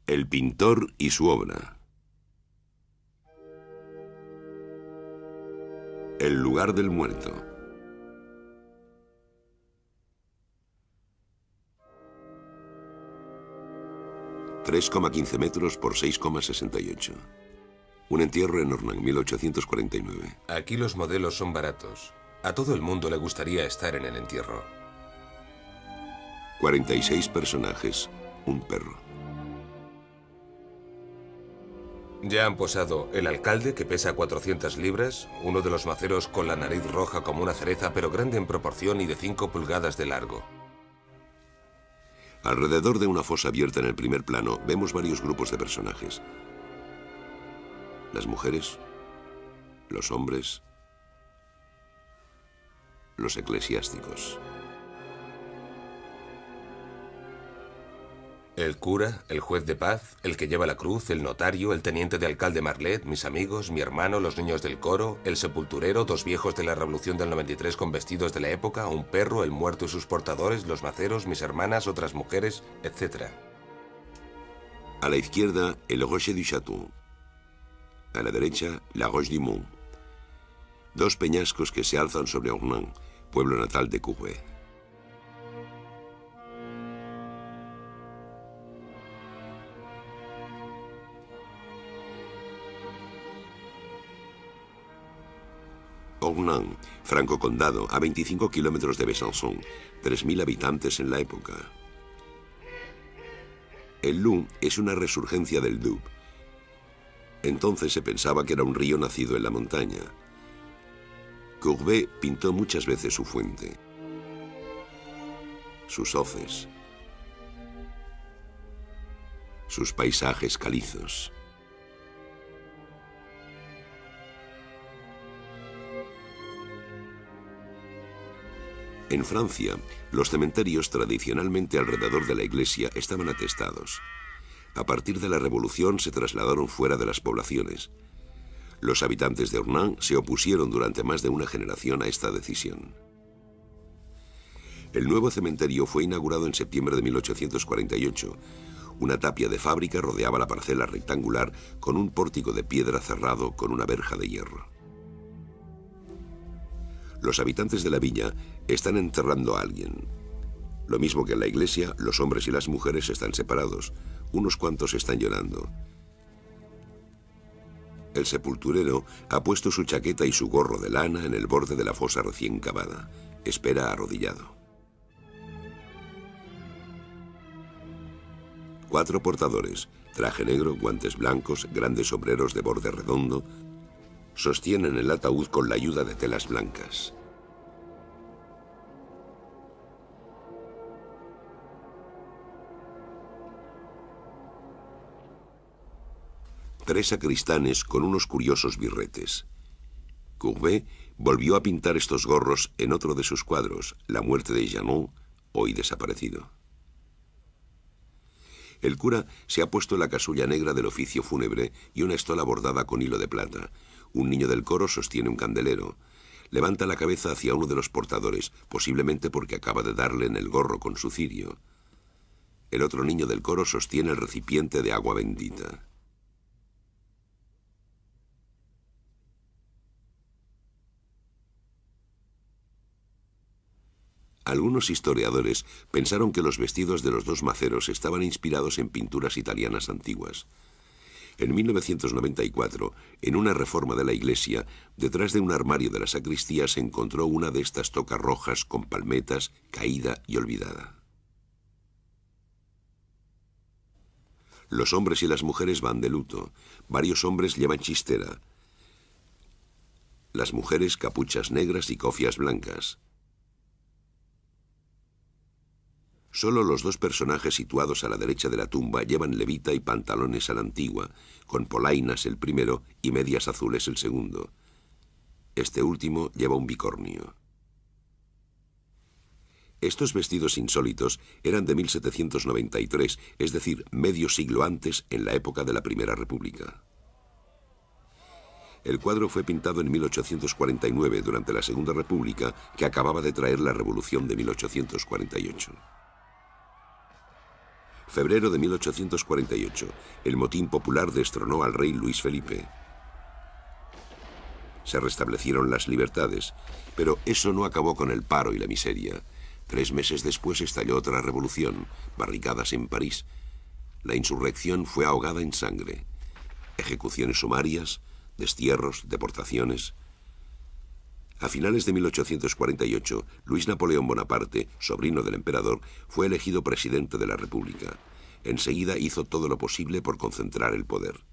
El pintor y su obra. El lugar del muerto. ...3,15 metros por 6,68. Un entierro en Ornans, 1849. Aquí los modelos son baratos. A todo el mundo le gustaría estar en el entierro. 46 personajes, un perro. Ya han posado el alcalde, que pesa 400 libras, uno de los maceros con la nariz roja como una cereza, pero grande en proporción y de 5 pulgadas de largo. Alrededor de una fosa abierta en el primer plano, vemos varios grupos de personajes. Las mujeres, los hombres, los eclesiásticos. El cura, el juez de paz, el que lleva la cruz, el notario, el teniente de alcalde Marlet, mis amigos, mi hermano, los niños del coro, el sepulturero, dos viejos de la Revolución del 93 con vestidos de la época, un perro, el muerto y sus portadores, los maceros, mis hermanas, otras mujeres, etc. A la izquierda, el Rocher du Château. A la derecha, la Roche du Mont. Dos peñascos que se alzan sobre Ornans, pueblo natal de Courbet. Ornans, franco condado, a 25 kilómetros de Besançon, 3.000 habitantes en la época. El Loup es una resurgencia del Doubs. Entonces se pensaba que era un río nacido en la montaña. Courbet pintó muchas veces su fuente, sus hoces, sus paisajes calizos. En Francia, los cementerios tradicionalmente alrededor de la iglesia estaban atestados. A partir de la Revolución se trasladaron fuera de las poblaciones. Los habitantes de Ornans se opusieron durante más de una generación a esta decisión. El nuevo cementerio fue inaugurado en septiembre de 1848. Una tapia de fábrica rodeaba la parcela rectangular con un pórtico de piedra cerrado con una verja de hierro. Los habitantes de la villa están enterrando a alguien. Lo mismo que en la iglesia, los hombres y las mujeres están separados. Unos cuantos están llorando. El sepulturero ha puesto su chaqueta y su gorro de lana en el borde de la fosa recién cavada. Espera arrodillado. 4 portadores, traje negro, guantes blancos, grandes sombreros de borde redondo, sostienen el ataúd con la ayuda de telas blancas. Tres sacristanes con unos curiosos birretes. Courbet volvió a pintar estos gorros en otro de sus cuadros, La muerte de Janon, hoy desaparecido. El cura se ha puesto la casulla negra del oficio fúnebre y una estola bordada con hilo de plata. Un niño del coro sostiene un candelero. Levanta la cabeza hacia uno de los portadores, posiblemente porque acaba de darle en el gorro con su cirio. El otro niño del coro sostiene el recipiente de agua bendita. Algunos historiadores pensaron que los vestidos de los dos maceros estaban inspirados en pinturas italianas antiguas. En 1994, en una reforma de la iglesia, detrás de un armario de la sacristía se encontró una de estas tocas rojas con palmetas, caída y olvidada. Los hombres y las mujeres van de luto. Varios hombres llevan chistera. Las mujeres capuchas negras y cofias blancas. Solo los dos personajes situados a la derecha de la tumba llevan levita y pantalones a la antigua, con polainas el primero y medias azules el segundo. Este último lleva un bicornio. Estos vestidos insólitos eran de 1793, es decir, medio siglo antes, en la época de la Primera República. El cuadro fue pintado en 1849, durante la Segunda República, que acababa de traer la Revolución de 1848. Febrero de 1848. El motín popular destronó al rey Luis Felipe. Se restablecieron las libertades, pero eso no acabó con el paro y la miseria. 3 meses después estalló otra revolución, barricadas en París. La insurrección fue ahogada en sangre. Ejecuciones sumarias, destierros, deportaciones. A finales de 1848, Luis Napoleón Bonaparte, sobrino del emperador, fue elegido presidente de la República. Enseguida hizo todo lo posible por concentrar el poder.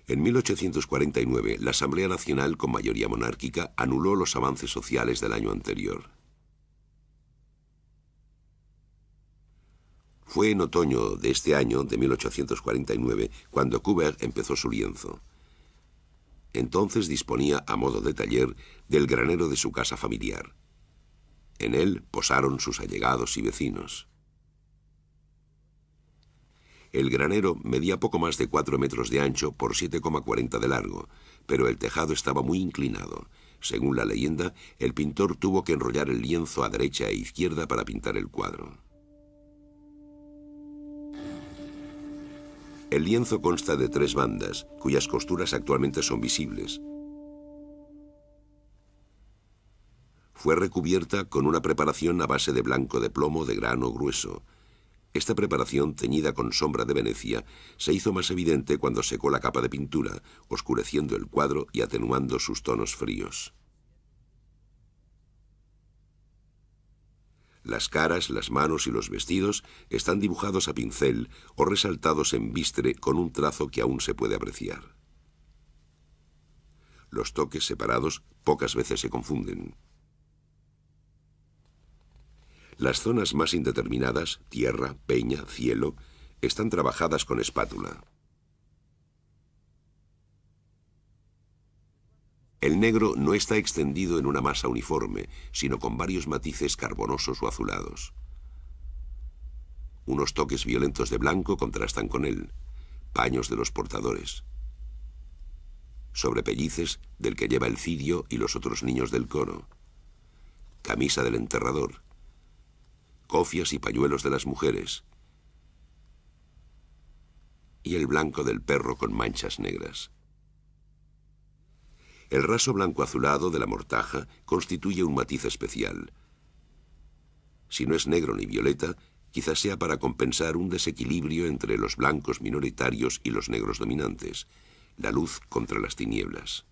En 1849, la Asamblea Nacional, con mayoría monárquica, anuló los avances sociales del año anterior. Fue en otoño de este año, de 1849, cuando Courbet empezó su lienzo. Entonces disponía, a modo de taller, del granero de su casa familiar. En él posaron sus allegados y vecinos. El granero medía poco más de 4 metros de ancho por 7,40 de largo, pero el tejado estaba muy inclinado. Según la leyenda, el pintor tuvo que enrollar el lienzo a derecha e izquierda para pintar el cuadro. El lienzo consta de 3 bandas, cuyas costuras actualmente son visibles. Fue recubierta con una preparación a base de blanco de plomo de grano grueso. Esta preparación, teñida con sombra de Venecia, se hizo más evidente cuando secó la capa de pintura, oscureciendo el cuadro y atenuando sus tonos fríos. Las caras, las manos y los vestidos están dibujados a pincel o resaltados en bistre con un trazo que aún se puede apreciar. Los toques separados pocas veces se confunden. Las zonas más indeterminadas, tierra, peña, cielo, están trabajadas con espátula. El negro no está extendido en una masa uniforme, sino con varios matices carbonosos o azulados. Unos toques violentos de blanco contrastan con él, paños de los portadores. Sobrepellices del que lleva el cirio y los otros niños del coro. Camisa del enterrador. Cofias y pañuelos de las mujeres. Y el blanco del perro con manchas negras. El raso blanco azulado de la mortaja constituye un matiz especial. Si no es negro ni violeta, quizás sea para compensar un desequilibrio entre los blancos minoritarios y los negros dominantes, la luz contra las tinieblas.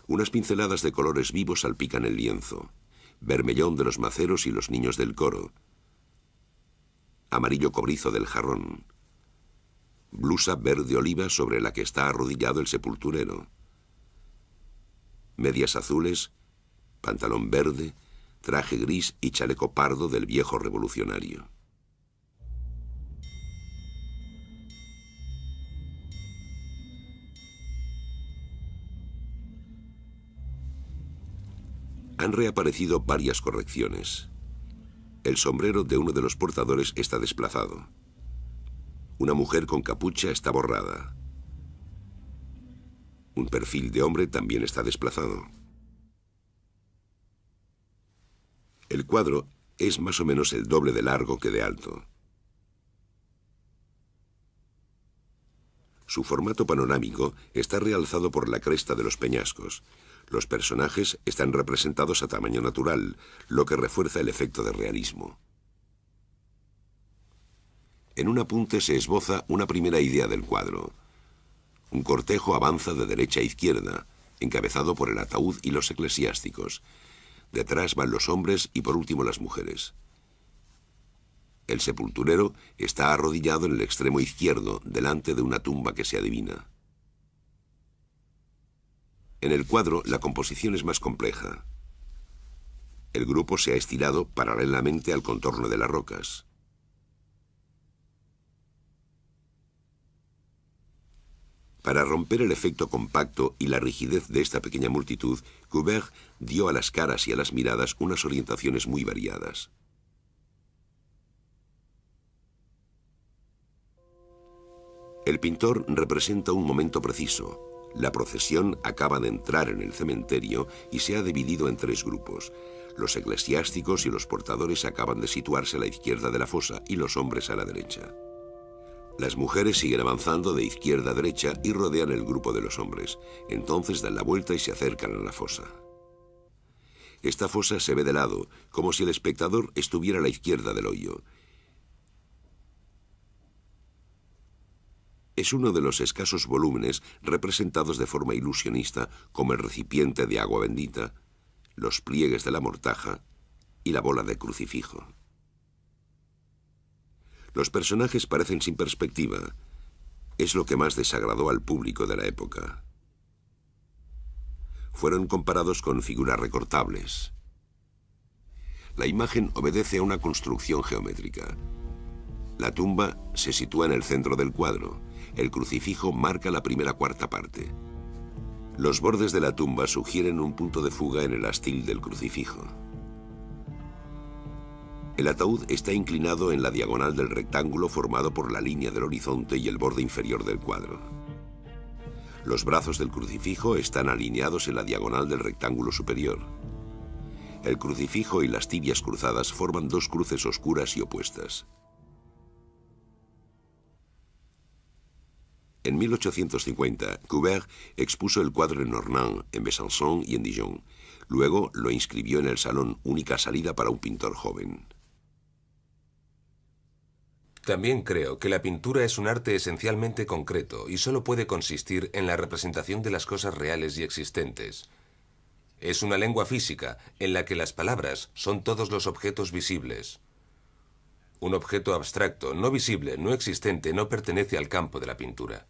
Unas pinceladas de colores vivos salpican el lienzo. Vermellón de los maceros y los niños del coro. Amarillo cobrizo del jarrón. Blusa verde oliva sobre la que está arrodillado el sepulturero. Medias azules, pantalón verde, traje gris y chaleco pardo del viejo revolucionario. Han reaparecido varias correcciones. El sombrero de uno de los portadores está desplazado. Una mujer con capucha está borrada. Un perfil de hombre también está desplazado. El cuadro es más o menos el doble de largo que de alto. Su formato panorámico está realzado por la cresta de los peñascos. Los personajes están representados a tamaño natural, lo que refuerza el efecto de realismo. En un apunte se esboza una primera idea del cuadro. Un cortejo avanza de derecha a izquierda, encabezado por el ataúd y los eclesiásticos. Detrás van los hombres y por último las mujeres. El sepulturero está arrodillado en el extremo izquierdo, delante de una tumba que se adivina. En el cuadro, la composición es más compleja. El grupo se ha estirado paralelamente al contorno de las rocas. Para romper el efecto compacto y la rigidez de esta pequeña multitud, Courbet dio a las caras y a las miradas unas orientaciones muy variadas. El pintor representa un momento preciso, La procesión acaba de entrar en el cementerio y se ha dividido en 3 grupos. Los eclesiásticos y los portadores acaban de situarse a la izquierda de la fosa y los hombres a la derecha. Las mujeres siguen avanzando de izquierda a derecha y rodean el grupo de los hombres. Entonces dan la vuelta y se acercan a la fosa. Esta fosa se ve de lado, como si el espectador estuviera a la izquierda del hoyo. Es uno de los escasos volúmenes representados de forma ilusionista, como el recipiente de agua bendita, los pliegues de la mortaja y la bola de crucifijo. Los personajes parecen sin perspectiva. Es lo que más desagradó al público de la época. Fueron comparados con figuras recortables. La imagen obedece a una construcción geométrica. La tumba se sitúa en el centro del cuadro. El crucifijo marca la primera cuarta parte. Los bordes de la tumba sugieren un punto de fuga en el astil del crucifijo. El ataúd está inclinado en la diagonal del rectángulo formado por la línea del horizonte y el borde inferior del cuadro. Los brazos del crucifijo están alineados en la diagonal del rectángulo superior. El crucifijo y las tibias cruzadas forman 2 cruces oscuras y opuestas. En 1850, Courbet expuso el cuadro en Ornans, en Besançon y en Dijon. Luego lo inscribió en el Salón, única salida para un pintor joven. También creo que la pintura es un arte esencialmente concreto y solo puede consistir en la representación de las cosas reales y existentes. Es una lengua física en la que las palabras son todos los objetos visibles. Un objeto abstracto, no visible, no existente, no pertenece al campo de la pintura.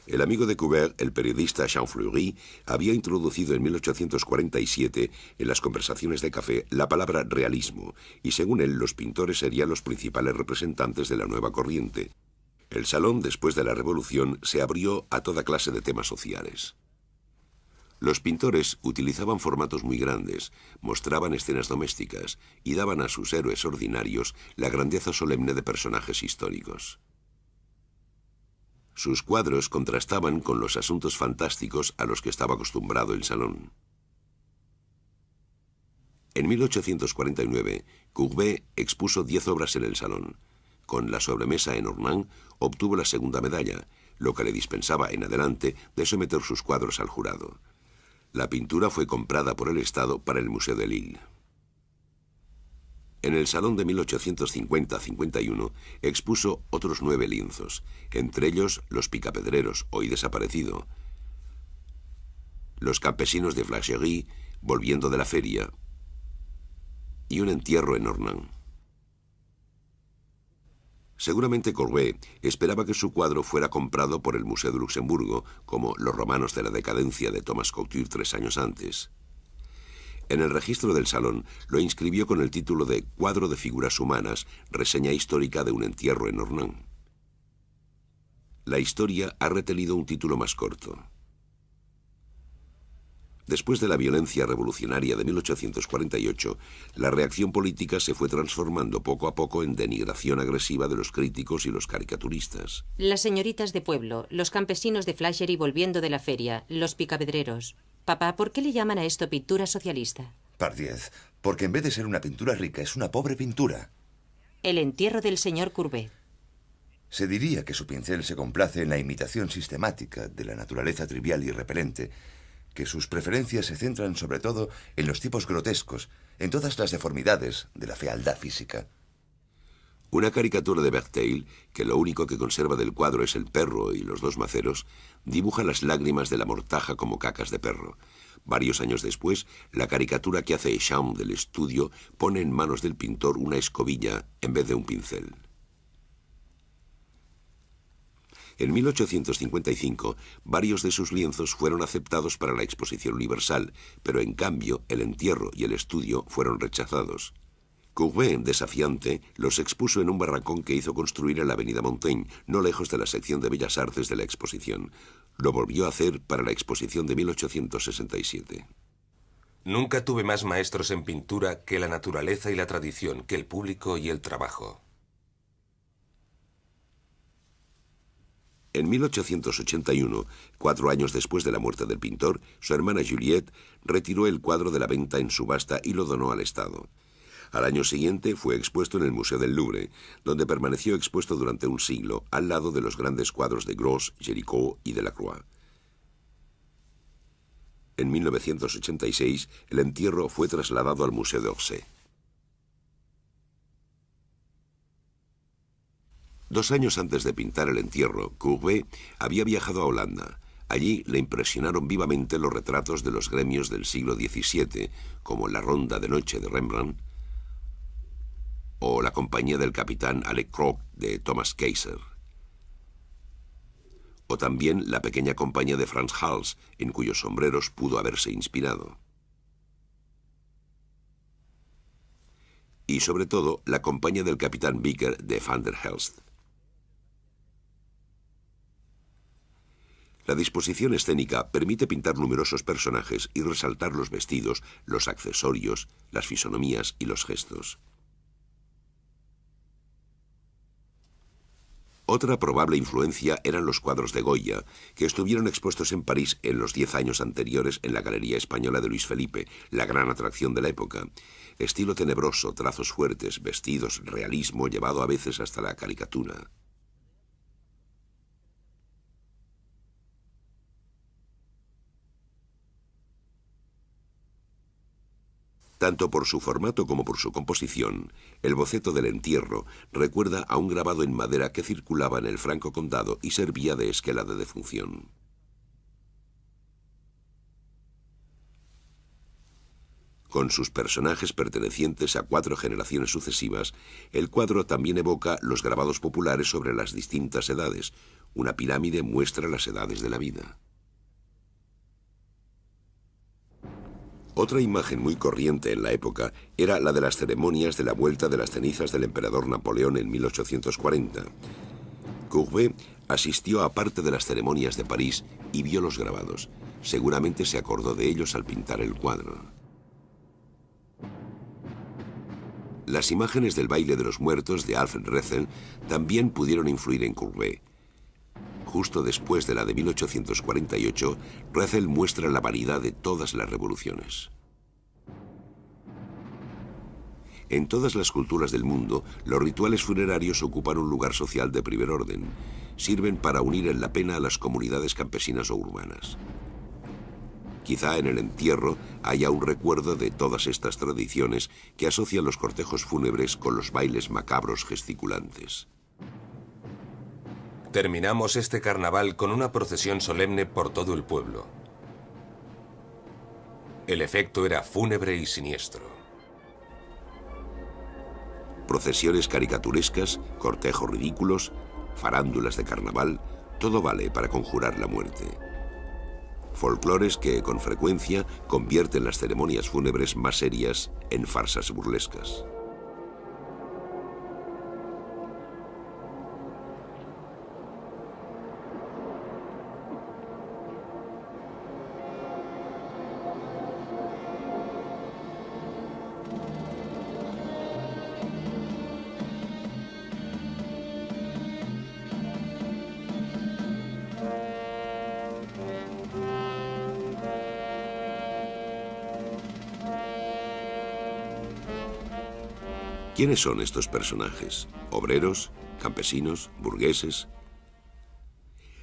El amigo de Courbet, el periodista Jean Fleury, había introducido en 1847 en las conversaciones de café la palabra realismo, y según él los pintores serían los principales representantes de la nueva corriente. El salón, después de la Revolución, se abrió a toda clase de temas sociales. Los pintores utilizaban formatos muy grandes, mostraban escenas domésticas y daban a sus héroes ordinarios la grandeza solemne de personajes históricos. Sus cuadros contrastaban con los asuntos fantásticos a los que estaba acostumbrado el salón. En 1849, Courbet expuso 10 obras en el salón. Con la sobremesa en Ornans obtuvo la segunda medalla, lo que le dispensaba en adelante de someter sus cuadros al jurado. La pintura fue comprada por el Estado para el Museo de Lille. En el salón de 1850-51 expuso otros 9 lienzos, entre ellos Los Picapedreros, hoy desaparecido, Los campesinos de Flagey, volviendo de la feria, y Un entierro en Ornans. Seguramente Courbet esperaba que su cuadro fuera comprado por el Museo de Luxemburgo, como Los romanos de la decadencia de Thomas Couture 3 años antes. En el registro del salón lo inscribió con el título de Cuadro de figuras humanas, reseña histórica de un entierro en Ornans. La historia ha retenido un título más corto. Después de la violencia revolucionaria de 1848, la reacción política se fue transformando poco a poco en denigración agresiva de los críticos y los caricaturistas. Las señoritas de pueblo, los campesinos de Flagey volviendo de la feria, los picapedreros. Papá, ¿por qué le llaman a esto pintura socialista? Pardiez, porque en vez de ser una pintura rica, es una pobre pintura. El entierro del señor Courbet. Se diría que su pincel se complace en la imitación sistemática de la naturaleza trivial y repelente, que sus preferencias se centran sobre todo en los tipos grotescos, en todas las deformidades de la fealdad física. Una caricatura de Bertheil, que lo único que conserva del cuadro es el perro y los 2 maceros, dibuja las lágrimas de la mortaja como cacas de perro. Varios años después, la caricatura que hace Echam del estudio pone en manos del pintor una escobilla en vez de un pincel. En 1855, varios de sus lienzos fueron aceptados para la Exposición Universal, pero en cambio el entierro y el estudio fueron rechazados. Courbet, desafiante, los expuso en un barracón que hizo construir en la avenida Montaigne, no lejos de la sección de Bellas Artes de la exposición. Lo volvió a hacer para la exposición de 1867. Nunca tuve más maestros en pintura que la naturaleza y la tradición, que el público y el trabajo. En 1881, 4 años después de la muerte del pintor, su hermana Juliette retiró el cuadro de la venta en subasta y lo donó al Estado. Al año siguiente fue expuesto en el Museo del Louvre, donde permaneció expuesto durante un siglo, al lado de los grandes cuadros de Gros, Géricault y Delacroix. En 1986, el entierro fue trasladado al Museo d'Orsay. 2 años antes de pintar el entierro, Courbet había viajado a Holanda. Allí le impresionaron vivamente los retratos de los gremios del siglo XVII, como La Ronda de Noche de Rembrandt o La Compañía del Capitán Alec Croc de Thomas Kaiser, o también La Pequeña Compañía de Franz Hals, en cuyos sombreros pudo haberse inspirado. Y sobre todo, La Compañía del Capitán Vicker de Van der Helst. La disposición escénica permite pintar numerosos personajes y resaltar los vestidos, los accesorios, las fisonomías y los gestos. Otra probable influencia eran los cuadros de Goya, que estuvieron expuestos en París en los 10 años anteriores en la Galería Española de Luis Felipe, la gran atracción de la época. Estilo tenebroso, trazos fuertes, vestidos, realismo llevado a veces hasta la caricatura. Tanto por su formato como por su composición, el boceto del entierro recuerda a un grabado en madera que circulaba en el Franco Condado y servía de esquela de defunción. Con sus personajes pertenecientes a 4 generaciones sucesivas, el cuadro también evoca los grabados populares sobre las distintas edades. Una pirámide muestra las edades de la vida. Otra imagen muy corriente en la época era la de las ceremonias de la vuelta de las cenizas del emperador Napoleón en 1840. Courbet asistió a parte de las ceremonias de París y vio los grabados. Seguramente se acordó de ellos al pintar el cuadro. Las imágenes del baile de los muertos de Alfred Rethel también pudieron influir en Courbet. Justo después de la de 1848, Rethel muestra la vanidad de todas las revoluciones. En todas las culturas del mundo, los rituales funerarios ocupan un lugar social de primer orden. Sirven para unir en la pena a las comunidades campesinas o urbanas. Quizá en el entierro haya un recuerdo de todas estas tradiciones que asocian los cortejos fúnebres con los bailes macabros gesticulantes. Terminamos este carnaval con una procesión solemne por todo el pueblo. El efecto era fúnebre y siniestro. Procesiones caricaturescas, cortejos ridículos, farándulas de carnaval, todo vale para conjurar la muerte. Folclores que, con frecuencia, convierten las ceremonias fúnebres más serias en farsas burlescas. ¿Quiénes son estos personajes? ¿Obreros? ¿Campesinos? ¿Burgueses?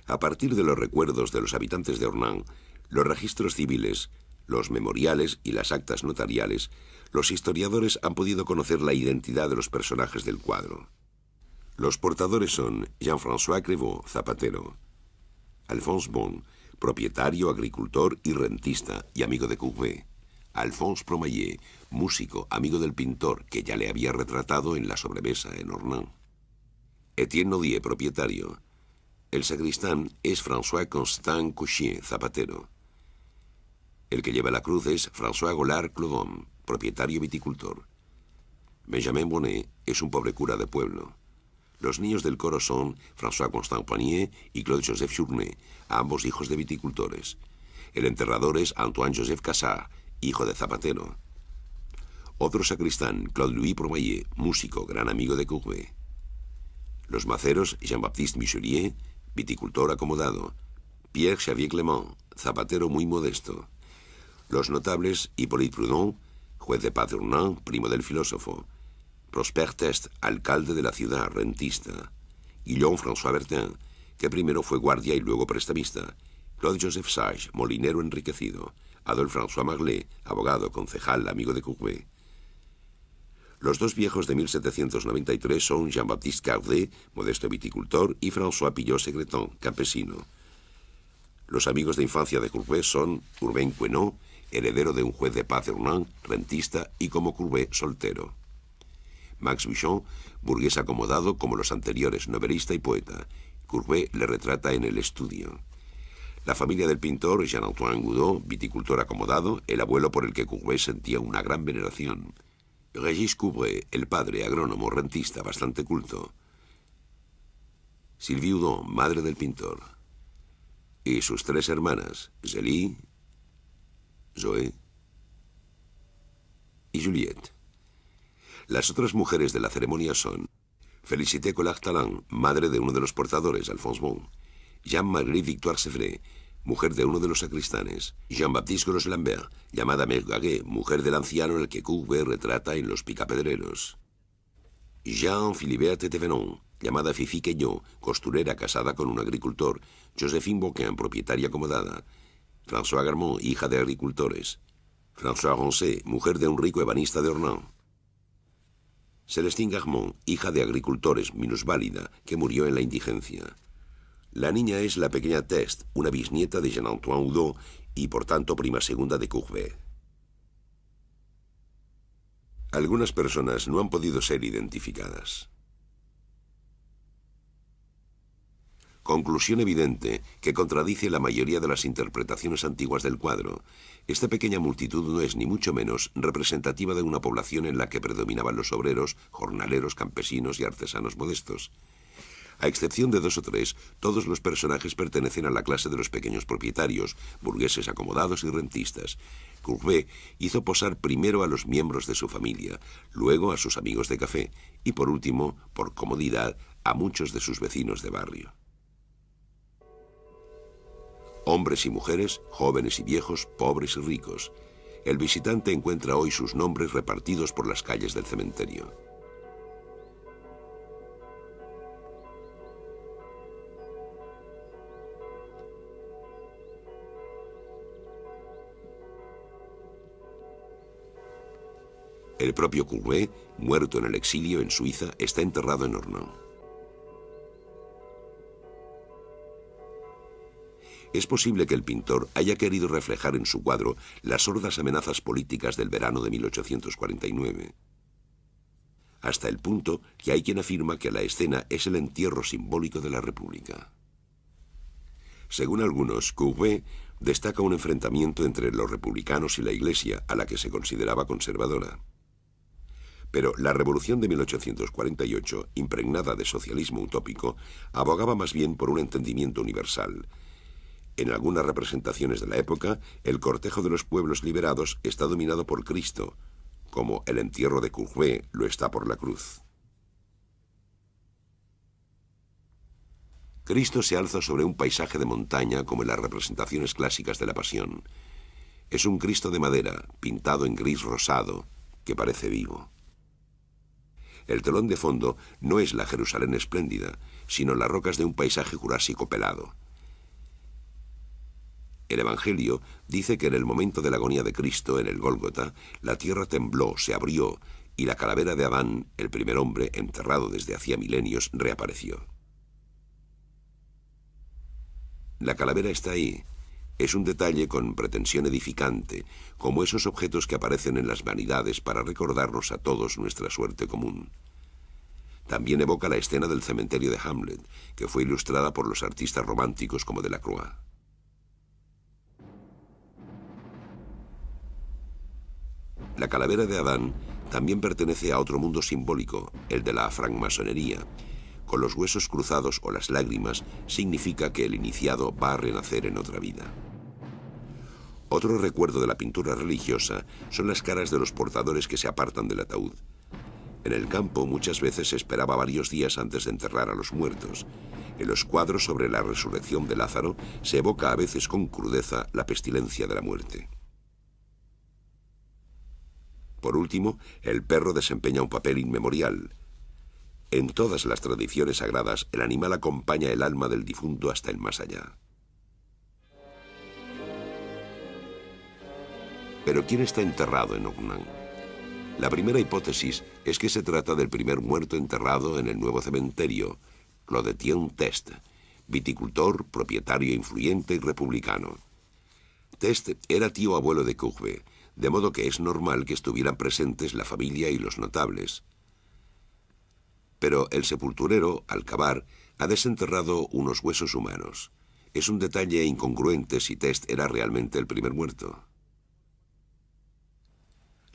A partir de los recuerdos de los habitantes de Ornans, los registros civiles, los memoriales y las actas notariales, los historiadores han podido conocer la identidad de los personajes del cuadro. Los portadores son Jean-François Crevaux, zapatero; Alphonse Bon, propietario, agricultor y rentista y amigo de Courbet; Alphonse Promayet, músico, amigo del pintor, que ya le había retratado en la sobremesa en Ornans; Etienne Nodier, propietario. El sacristán es François Constant Couchier, zapatero. El que lleva la cruz es François Gollard Clodon, propietario viticultor. Benjamin Bonnet es un pobre cura de pueblo. Los niños del coro son François Constant Poignet y Claude-Joseph Journet, ambos hijos de viticultores. El enterrador es Antoine-Joseph Cassard, hijo de zapatero. Otro sacristán, Claude-Louis Promayet, músico, gran amigo de Courbet. Los maceros, Jean-Baptiste Michelier, viticultor acomodado. Pierre Xavier Clement, zapatero muy modesto. Los notables: Hippolyte Proudhon, juez de paz de Hernán, primo del filósofo. Prosper Test, alcalde de la ciudad, rentista. Guillaume François Bertin, que primero fue guardia y luego prestamista. Claude Joseph Sage, molinero enriquecido. Adolphe François Marlet, abogado, concejal, amigo de Courbet. Los dos viejos de 1793 son Jean-Baptiste Cardet, modesto viticultor, y François Pillot-Segreton, campesino. Los amigos de infancia de Courbet son Urbain Queneau, heredero de un juez de paz de Hernán, rentista, y como Courbet, soltero. Max Bouchon, burgués acomodado como los anteriores, novelista y poeta. Courbet le retrata en El estudio. La familia del pintor, Jean-Antoine Goudot, viticultor acomodado, el abuelo por el que Courbet sentía una gran veneración. Régis Courbet, el padre, agrónomo, rentista, bastante culto. Sylvie Houdon, madre del pintor. Y sus tres hermanas, Zélie, Zoé y Juliette. Las otras mujeres de la ceremonia son Félicité Collard-Talland, madre de uno de los portadores, Alphonse Bon; Jean-Marguerite Victoire Sevray, mujer de uno de los sacristanes; Jean-Baptiste Gros-Lambert, llamada Mère Gaguet, mujer del anciano al que Courbet retrata en Los Picapedreros; Jean Philibert Thévenon, llamada Fifi Queñot, costurera casada con un agricultor; Joséphine Boquin, propietaria acomodada; François Garmont, hija de agricultores; François Roncet, mujer de un rico ebanista de Hernán; Célestine Garmont, hija de agricultores, minusválida, que murió en la indigencia. La niña es la pequeña Test, una bisnieta de Jean-Antoine Houdon y por tanto prima segunda de Courbet. Algunas personas no han podido ser identificadas. Conclusión evidente que contradice la mayoría de las interpretaciones antiguas del cuadro. Esta pequeña multitud no es ni mucho menos representativa de una población en la que predominaban los obreros, jornaleros, campesinos y artesanos modestos. A excepción de 2 o 3, todos los personajes pertenecen a la clase de los pequeños propietarios, burgueses acomodados y rentistas. Courbet hizo posar primero a los miembros de su familia, luego a sus amigos de café y por último, por comodidad, a muchos de sus vecinos de barrio. Hombres y mujeres, jóvenes y viejos, pobres y ricos. El visitante encuentra hoy sus nombres repartidos por las calles del cementerio. El propio Courbet, muerto en el exilio en Suiza, está enterrado en Ornans. Es posible que el pintor haya querido reflejar en su cuadro las sordas amenazas políticas del verano de 1849. Hasta el punto que hay quien afirma que la escena es el entierro simbólico de la República. Según algunos, Courbet destaca un enfrentamiento entre los republicanos y la Iglesia, a la que se consideraba conservadora. Pero la revolución de 1848, impregnada de socialismo utópico, abogaba más bien por un entendimiento universal. En algunas representaciones de la época, el cortejo de los pueblos liberados está dominado por Cristo, como el entierro de Courbet lo está por la cruz. Cristo se alza sobre un paisaje de montaña como en las representaciones clásicas de la Pasión. Es un Cristo de madera, pintado en gris rosado, que parece vivo. El telón de fondo no es la Jerusalén espléndida, sino las rocas de un paisaje jurásico pelado. El Evangelio dice que en el momento de la agonía de Cristo en el Gólgota, la tierra tembló, se abrió, y la calavera de Adán, el primer hombre enterrado desde hacía milenios, reapareció. La calavera está ahí. Es un detalle con pretensión edificante, como esos objetos que aparecen en las vanidades para recordarnos a todos nuestra suerte común. También evoca la escena del cementerio de Hamlet, que fue ilustrada por los artistas románticos como Delacroix. La calavera de Adán también pertenece a otro mundo simbólico, el de la francmasonería. Con los huesos cruzados o las lágrimas significa que el iniciado va a renacer en otra vida. Otro recuerdo de la pintura religiosa son las caras de los portadores que se apartan del ataúd. En el campo muchas veces se esperaba varios días antes de enterrar a los muertos. En los cuadros sobre la resurrección de Lázaro se evoca a veces con crudeza la pestilencia de la muerte. Por último, el perro desempeña un papel inmemorial. En todas las tradiciones sagradas, el animal acompaña el alma del difunto hasta el más allá. Pero ¿quién está enterrado en Ornans? La primera hipótesis es que se trata del primer muerto enterrado en el nuevo cementerio, Clodetien Test, viticultor, propietario influyente y republicano. Test era tío abuelo de Courbet, de modo que es normal que estuvieran presentes la familia y los notables. Pero el sepulturero, al cavar, ha desenterrado unos huesos humanos. Es un detalle incongruente si Test era realmente el primer muerto.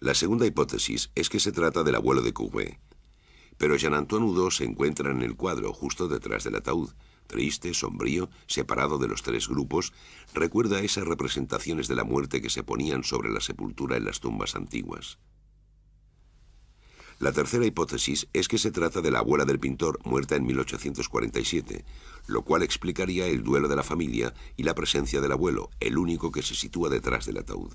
La segunda hipótesis es que se trata del abuelo de Courbet. Pero Jean-Antoine Udo se encuentra en el cuadro justo detrás del ataúd, triste, sombrío, separado de los tres grupos, recuerda esas representaciones de la muerte que se ponían sobre la sepultura en las tumbas antiguas. La tercera hipótesis es que se trata de la abuela del pintor, muerta en 1847, lo cual explicaría el duelo de la familia y la presencia del abuelo, el único que se sitúa detrás del ataúd.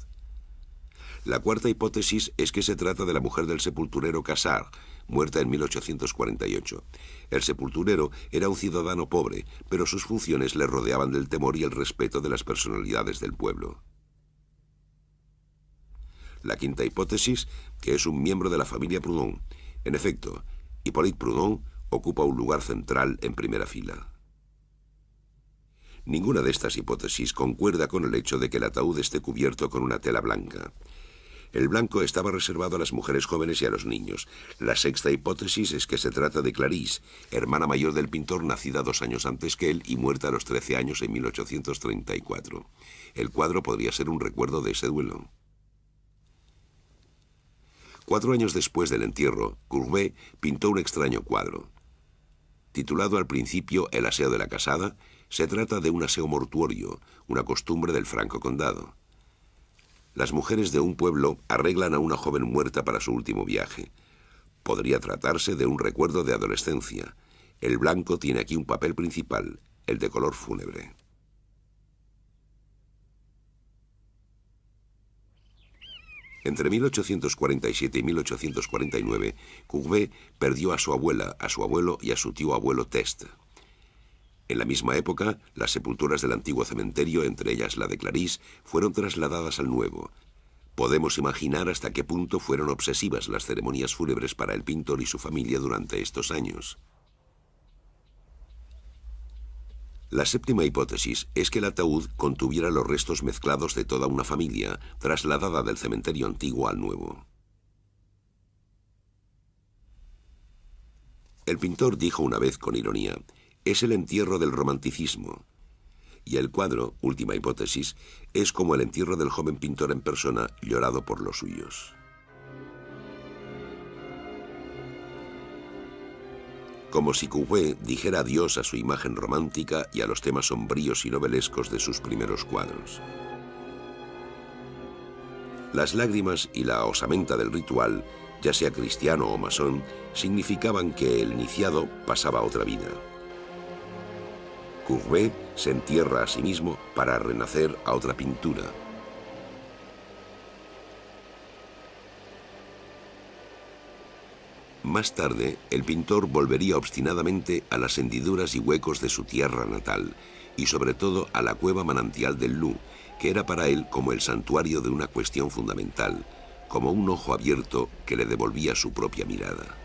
La cuarta hipótesis es que se trata de la mujer del sepulturero Cassard, muerta en 1848. El sepulturero era un ciudadano pobre, pero sus funciones le rodeaban del temor y el respeto de las personalidades del pueblo. La quinta hipótesis, que es un miembro de la familia Proudhon. En efecto, Hippolyte Proudhon ocupa un lugar central en primera fila. Ninguna de estas hipótesis concuerda con el hecho de que el ataúd esté cubierto con una tela blanca. El blanco estaba reservado a las mujeres jóvenes y a los niños. La sexta hipótesis es que se trata de Clarisse, hermana mayor del pintor, nacida 2 años antes que él y muerta a los 13 años en 1834. El cuadro podría ser un recuerdo de ese duelo. 4 años después del entierro, Courbet pintó un extraño cuadro. Titulado al principio El aseo de la casada, se trata de un aseo mortuorio, una costumbre del Franco Condado. Las mujeres de un pueblo arreglan a una joven muerta para su último viaje. Podría tratarse de un recuerdo de adolescencia. El blanco tiene aquí un papel principal, el de color fúnebre. Entre 1847 y 1849, Courbet perdió a su abuela, a su abuelo y a su tío abuelo Test. En la misma época, las sepulturas del antiguo cementerio, entre ellas la de Clarisse, fueron trasladadas al nuevo. Podemos imaginar hasta qué punto fueron obsesivas las ceremonias fúnebres para el pintor y su familia durante estos años. La séptima hipótesis es que el ataúd contuviera los restos mezclados de toda una familia, trasladada del cementerio antiguo al nuevo. El pintor dijo una vez con ironía: es el entierro del romanticismo. Y el cuadro, última hipótesis, es como el entierro del joven pintor en persona, llorado por los suyos. Como si Courbet dijera adiós a su imagen romántica y a los temas sombríos y novelescos de sus primeros cuadros. Las lágrimas y la osamenta del ritual, ya sea cristiano o masón, significaban que el iniciado pasaba a otra vida. Courbet se entierra a sí mismo para renacer a otra pintura. Más tarde, el pintor volvería obstinadamente a las hendiduras y huecos de su tierra natal, y sobre todo a la cueva manantial del Loup, que era para él como el santuario de una cuestión fundamental, como un ojo abierto que le devolvía su propia mirada.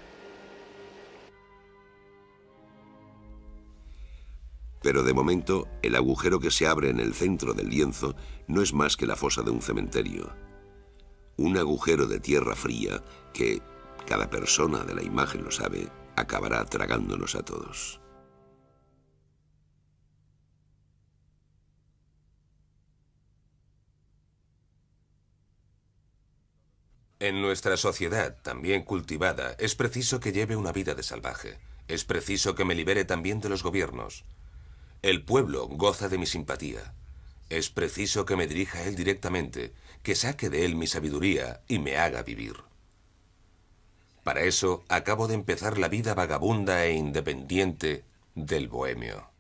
Pero de momento, el agujero que se abre en el centro del lienzo no es más que la fosa de un cementerio. Un agujero de tierra fría que, cada persona de la imagen lo sabe, acabará tragándonos a todos. En nuestra sociedad, también cultivada, es preciso que lleve una vida de salvaje. Es preciso que me libere también de los gobiernos. El pueblo goza de mi simpatía. Es preciso que me dirija a él directamente, que saque de él mi sabiduría y me haga vivir. Para eso, acabo de empezar la vida vagabunda e independiente del bohemio.